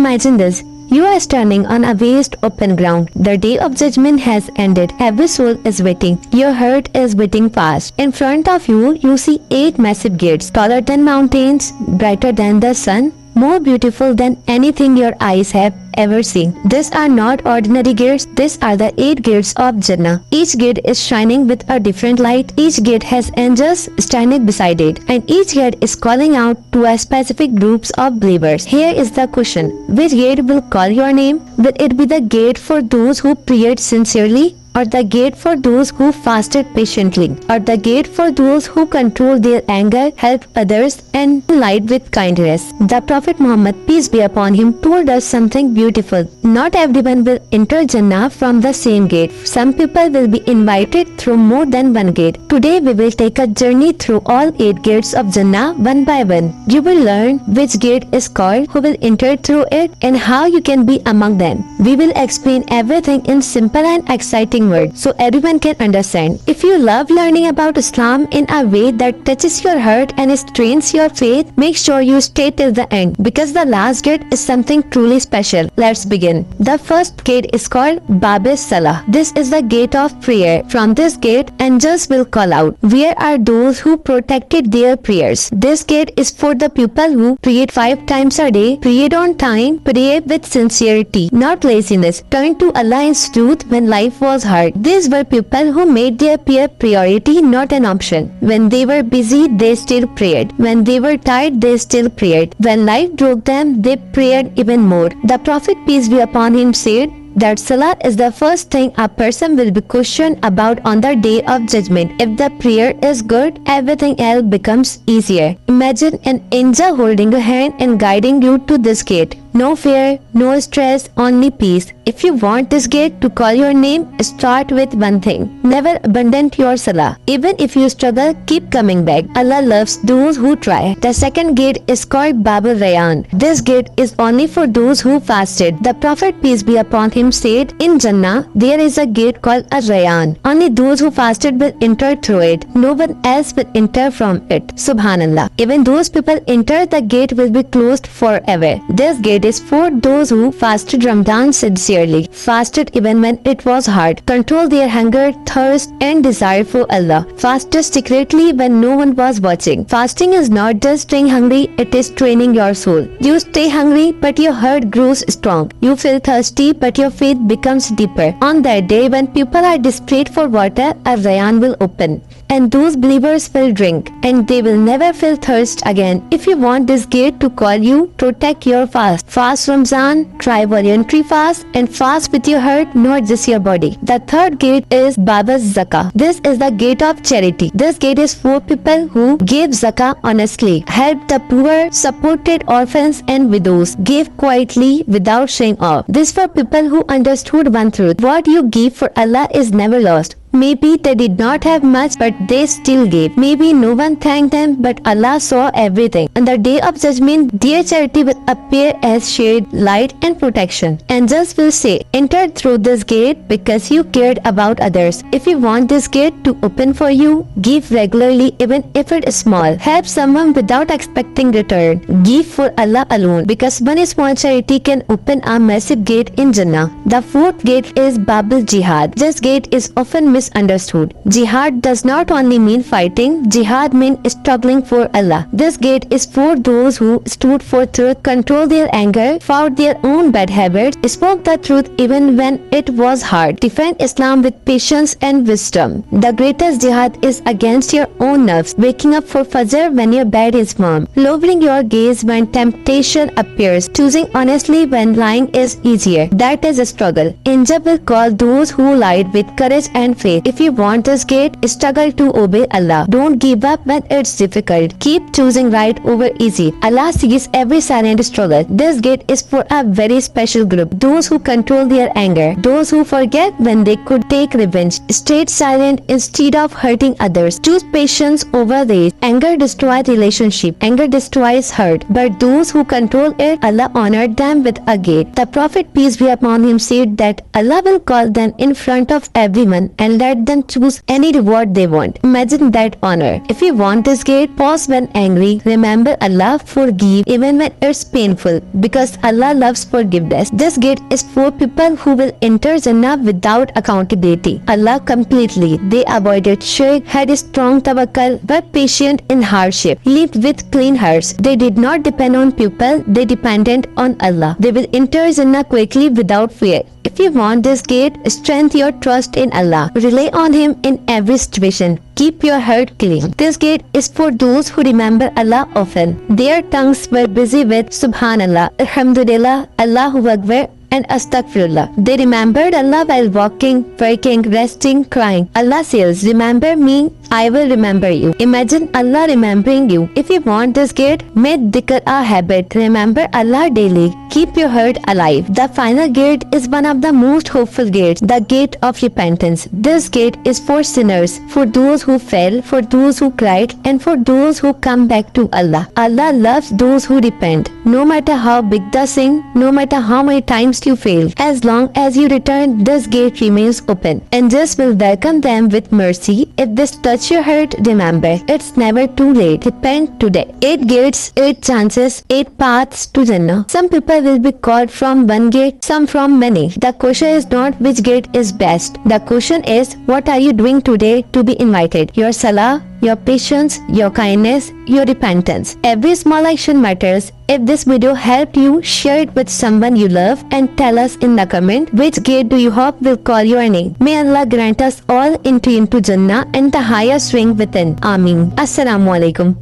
Imagine this. You are standing on a vast open ground. The day of judgment has ended. Every soul is waiting. Your heart is beating fast. In front of you, you see 8 massive gates, taller than mountains, brighter than the sun, more beautiful than anything your eyes have ever seen. These are not ordinary gates, these are the 8 gates of Jannah. Each gate is shining with a different light, each gate has angels standing beside it, and each gate is calling out to a specific groups of believers. Here is the question, which gate will call your name? Will it be the gate for those who prayed sincerely? Or the gate for those who fasted patiently, or the gate for those who control their anger, help others, and lied with kindness? The Prophet Muhammad, peace be upon him, told us something beautiful. Not everyone will enter Jannah from the same gate. Some people will be invited through more than one gate. Today we will take a journey through all 8 gates of Jannah one by one. You will learn which gate is called, who will enter through it, and how you can be among them. We will explain everything in simple and exciting words so everyone can understand. If you love learning about Islam in a way that touches your heart and strengthens your faith, make sure you stay till the end, because the last gate is something truly special. Let's begin. The first gate is called Bab-e-Salah. This is the gate of prayer. From this gate, angels will call out, "Where are those who protected their prayers?" This gate is for the people who prayed 5 times a day, prayed on time, prayed with sincerity, not laziness, turned to Allah in truth when life was hard. These were people who made their prayer priority, not an option. When they were busy, they still prayed. When they were tired, they still prayed. When life drove them, they prayed even more. The Prophet, peace be upon him, said that Salah is the first thing a person will be questioned about on the day of judgment. If the prayer is good, everything else becomes easier. Imagine an angel holding your hand and guiding you to this gate. No fear, no stress, only peace. If you want this gate to call your name, start with one thing. Never abandon your Salah. Even if you struggle, keep coming back. Allah loves those who try. The second gate is called Bab-ul-Rayyan. This gate is only for those who fasted. The Prophet, peace be upon him, said, in Jannah, there is a gate called Ar-Rayyan. Only those who fasted will enter through it. No one else will enter from it. Subhanallah. Even those people enter, the gate will be closed forever. This gate is for those who fasted Ramadan sincerely, fasted even when it was hard, controlled their hunger, thirst, and desire for Allah, fasted secretly when no one was watching. Fasting is not just staying hungry, it is training your soul. You stay hungry, but your heart grows strong. You feel thirsty, but your faith becomes deeper. On that day, when people are desperate for water, a Rayyan will open, and those believers will drink, and they will never feel thirst again. If you want this gate to call you, protect your fast. Fast Ramzan, try voluntary fast, and fast with your heart, not just your body. The third gate is Bab-az-Zakah. This is the gate of charity. This gate is for people who gave zakah honestly, helped the poor, supported orphans and widows, gave quietly without showing off. This for people who understood one truth: what you give for Allah is never lost. Maybe they did not have much, but they still gave. Maybe no one thanked them, but Allah saw everything. On the day of judgment, their charity will appear as shade, light, and protection. Angels will say, enter through this gate because you cared about others. If you want this gate to open for you, give regularly even if it is small. Help someone without expecting return. Give for Allah alone, because one small charity can open a massive gate in Jannah. The fourth gate is Bab-ul-Jihad. This gate is often misunderstood. Jihad does not only mean fighting, jihad means struggling for Allah. This gate is for those who stood for truth, controlled their anger, fought their own bad habits, spoke the truth even when it was hard, defend Islam with patience and wisdom. The greatest jihad is against your own nerves, waking up for Fajr when your bed is warm, lowering your gaze when temptation appears, choosing honestly when lying is easier. That is a struggle. Angel will call those who lied with courage and faith. If you want this gate, struggle to obey Allah. Don't give up when it's difficult. Keep choosing right over easy. Allah sees every silent struggle. This gate is for a very special group. Those who control their anger. Those who forget when they could take revenge. Stayed silent instead of hurting others. Choose patience over rage. Anger destroys relationship. Anger destroys heart. But those who control it, Allah honored them with a gate. The Prophet, peace be upon him, said that Allah will call them in front of everyone and and let them choose any reward they want. Imagine that honor. If you want this gate, pause when angry. Remember Allah, forgive even when it's painful, because Allah loves forgiveness. This gate is for people who will enter Jannah without accountability. Allah completely. They avoided shirk, had a strong tawakkul, were patient in hardship, lived with clean hearts. They did not depend on people, they depended on Allah. They will enter Jannah quickly without fear. If you want this gate, strengthen your trust in Allah. Rely on Him in every situation. Keep your heart clean. This gate is for those who remember Allah often. Their tongues were busy with Subhanallah, Alhamdulillah, Allahu Akbar, and Astaghfirullah. They remembered Allah while walking, working, resting, crying. Allah says, remember me, I will remember you. Imagine Allah remembering you. If you want this gate, make dhikr a habit. Remember Allah daily. Keep your heart alive. The final gate is one of the most hopeful gates, the gate of repentance. This gate is for sinners, for those who fell, for those who cried, and for those who come back to Allah. Allah loves those who repent. No matter how big the sin, no matter how many times you fail, as long as you return, this gate remains open. Angels will welcome them with mercy. If this touch your heart, remember, it's never too late. Repent today. 8 gates, 8 chances, 8 paths to Jannah. Some people will be called from one gate, some from many. The question is not which gate is best. The question is, what are you doing today to be invited? Your salah, your patience, your kindness, your repentance. Every small action matters. If this video helped you, share it with someone you love and tell us in the comment which gate do you hope will call your name. May Allah grant us all entry into Jannah and the highest ring within. Ameen. Assalamu alaikum.